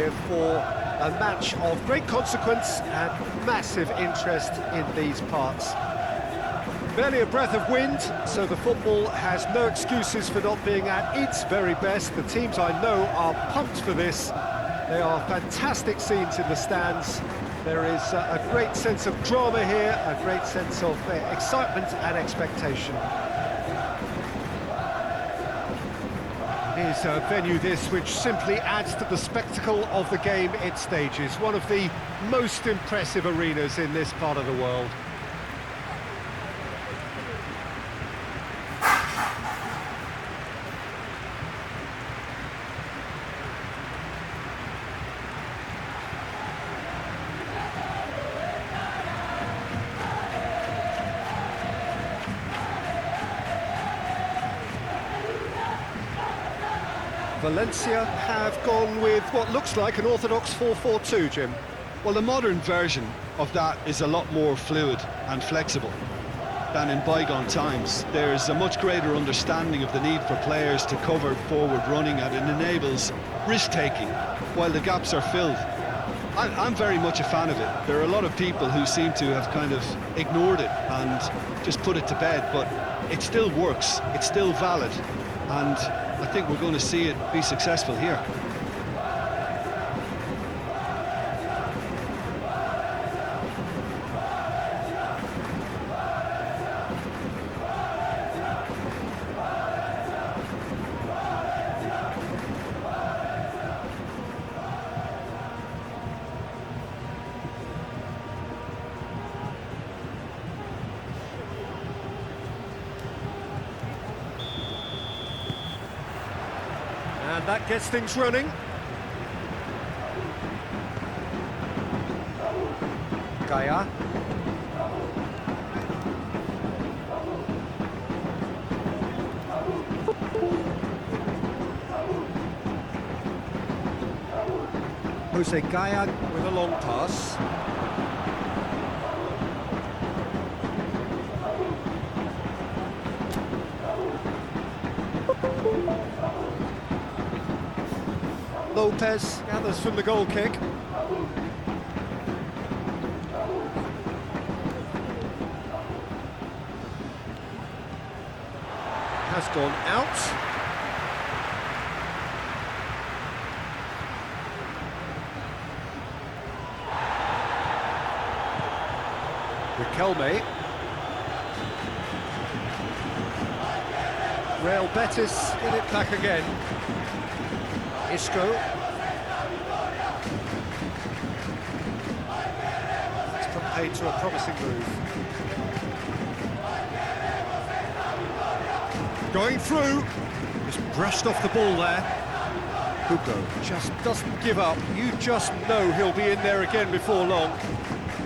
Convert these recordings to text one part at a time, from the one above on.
here for a match of great consequence and massive interest in these parts. Barely a breath of wind, so the football has no excuses for not being at its very best. The teams I know are pumped for this. There are fantastic scenes in the stands. There is a great sense of drama here, a great sense of excitement and expectation. It is a venue this which simply adds to the spectacle of the game it stages. One of the most impressive arenas in this part of the world. Valencia have gone with what looks like an orthodox 4-4-2, Jim. Well, the modern version of that is a lot more fluid and flexible than in bygone times. There's a much greater understanding of the need for players to cover forward running, and it enables risk-taking while the gaps are filled. I'm very much a fan of it. There are a lot of people who seem to have kind of ignored it and just put it to bed, but it still works, it's still valid, and I think we're going to see it be successful here. And that gets things running. Gaia. Jose Gaia with a long pass. Lopez gathers from the goal kick. Has gone out. Riquelme. Real Betis get it back again. Isco. It's played to a promising move. Going through. Just brushed off the ball there. Hugo just doesn't give up. You just know he'll be in there again before long.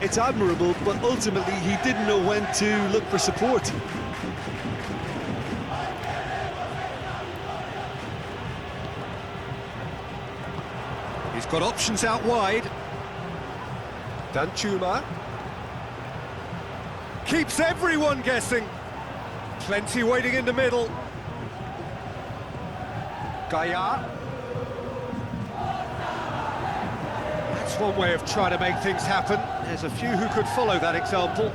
It's admirable, but ultimately he didn't know when to look for support. He's got options out wide. Danchuma keeps everyone guessing. Plenty waiting in the middle. Gaia. That's one way of trying to make things happen. There's a few who could follow that example.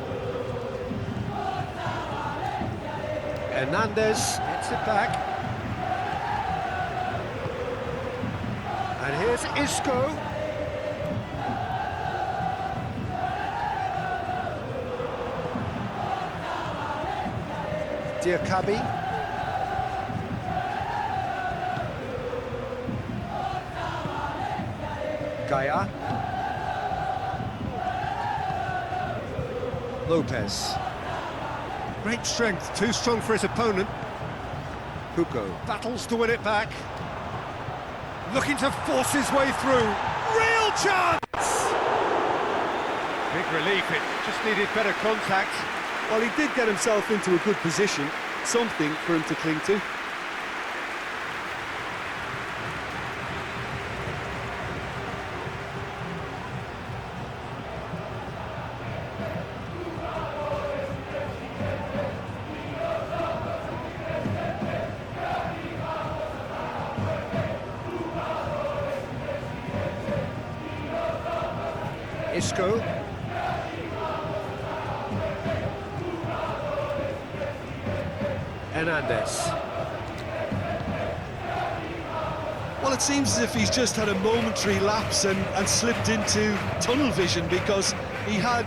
Hernandez gets it back. And here's Isco. Diakabi. Gaia. Lopez. Great strength, too strong for his opponent. Hugo battles to win it back. Looking to force his way through. Real chance! Big relief, it just needed better contact. Well, he did get himself into a good position, something for him to cling to. Isco. Hernandez. Well, it seems as if he's just had a momentary lapse and slipped into tunnel vision, because he had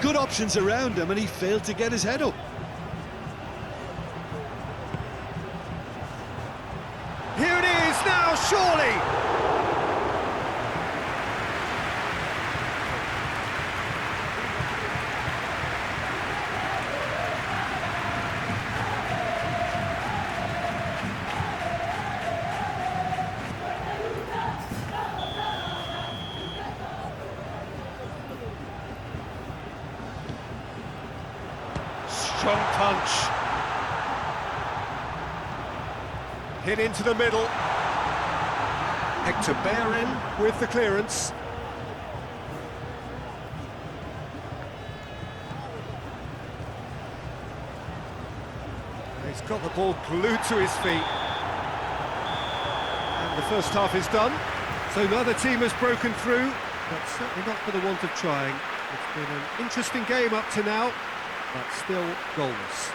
good options around him and he failed to get his head up. Here it is now, surely! Strong punch. Hit into the middle. Hector Bellerin with the clearance. He's got the ball glued to his feet. And the first half is done. So neither team has broken through, but certainly not for the want of trying. It's been an interesting game up to now, but still goalless.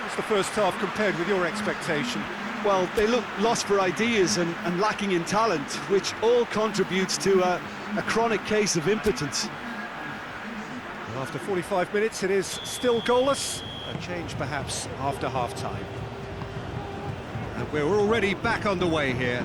What's the first half compared with your expectation? Well, they look lost for ideas and lacking in talent, which all contributes to a chronic case of impotence. After 45 minutes, it is still goalless. A change perhaps after half-time. And we're already back underway here.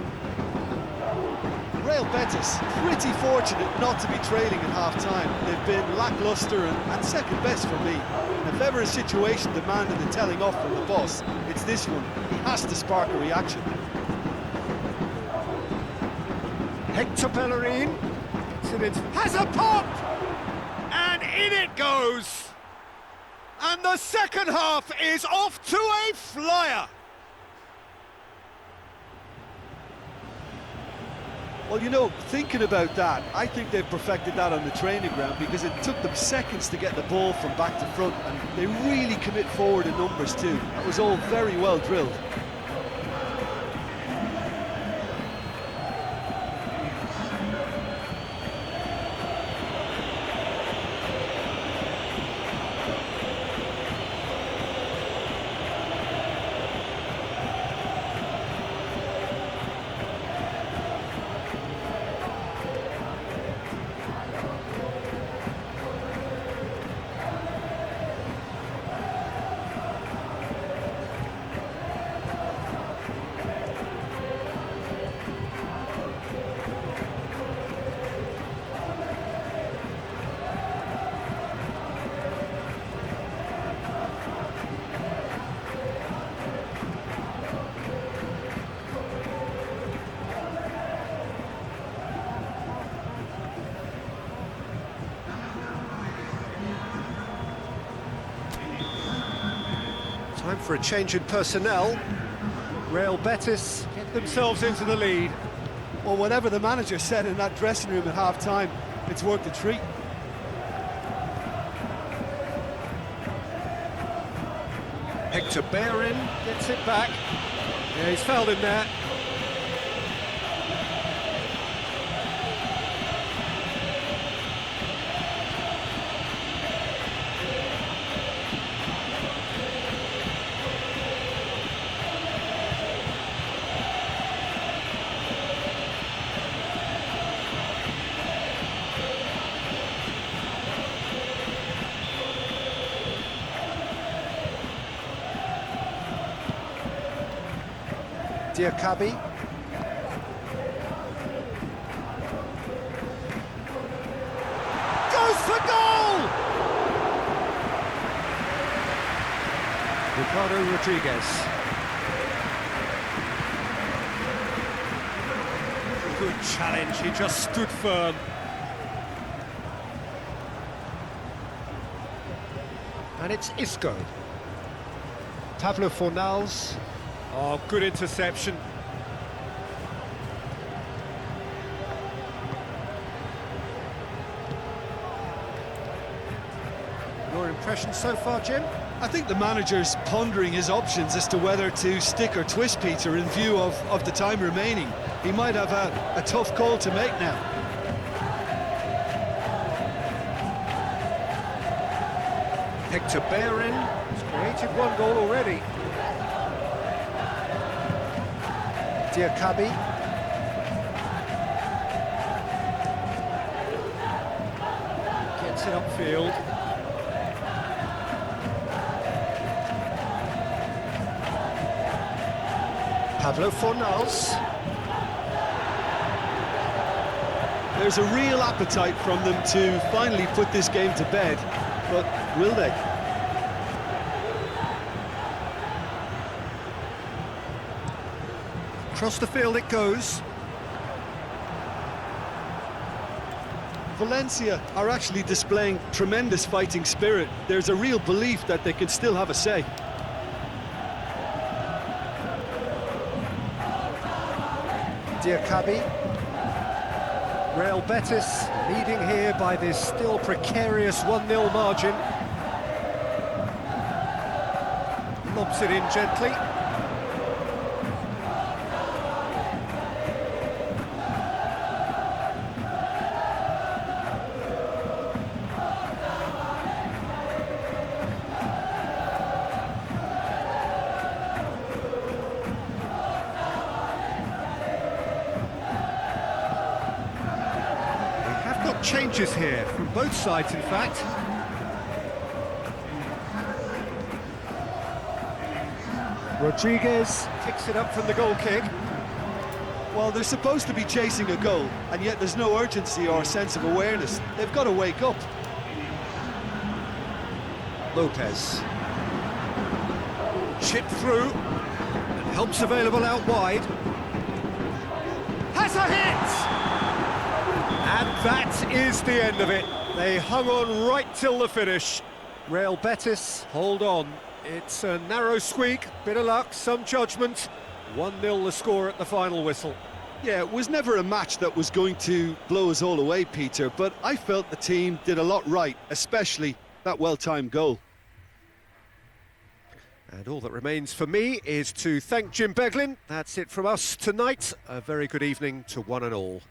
Real Betis, pretty fortunate not to be trailing at half-time. They've been lacklustre and second best for me. If ever a situation demanded the telling off from the boss, it's this one. He has to spark a reaction. Hector Bellerin has a pop! And in it goes! And the second half is off to a flyer! Well, you know, thinking about that, I think they've perfected that on the training ground, because it took them seconds to get the ball from back to front, and they really commit forward in numbers too. That was all very well drilled. Time for a change in personnel. Real Betis get themselves into the lead. Well, whatever the manager said in that dressing room at half-time, it's worth a treat. Hector Bellerin gets it back. Yeah, he's fouled him there. Diakabi. Goes for goal! Ricardo Rodriguez. Good challenge, he just stood firm. And it's Isco. Pablo Fornals. Oh, good interception. Your impression so far, Jim? I think the manager's pondering his options as to whether to stick or twist Peter in view of the time remaining. He might have a tough call to make now. Hector Bellerin has created one goal already. Diakabi. Gets it upfield. Pablo Fornals. There's a real appetite from them to finally put this game to bed, but will they? Across the field it goes. Valencia are actually displaying tremendous fighting spirit. There's a real belief that they can still have a say. Diakabi. Real Betis leading here by this still precarious 1-0 margin. Lobs it in gently. Changes here from both sides, in fact. Rodriguez picks it up from the goal kick. Well, they're supposed to be chasing a goal, and yet there's no urgency or sense of awareness. They've got to wake up. Lopez. Chip through, and help's available out wide. Has a hit! And that is the end of it. They hung on right till the finish. Real Betis hold on. It's a narrow squeak, bit of luck, some judgment. 1-0 the score at the final whistle. Yeah, it was never a match that was going to blow us all away, Peter, but I felt the team did a lot right, especially that well-timed goal. And all that remains for me is to thank Jim Beglin. That's it from us tonight. A very good evening to one and all.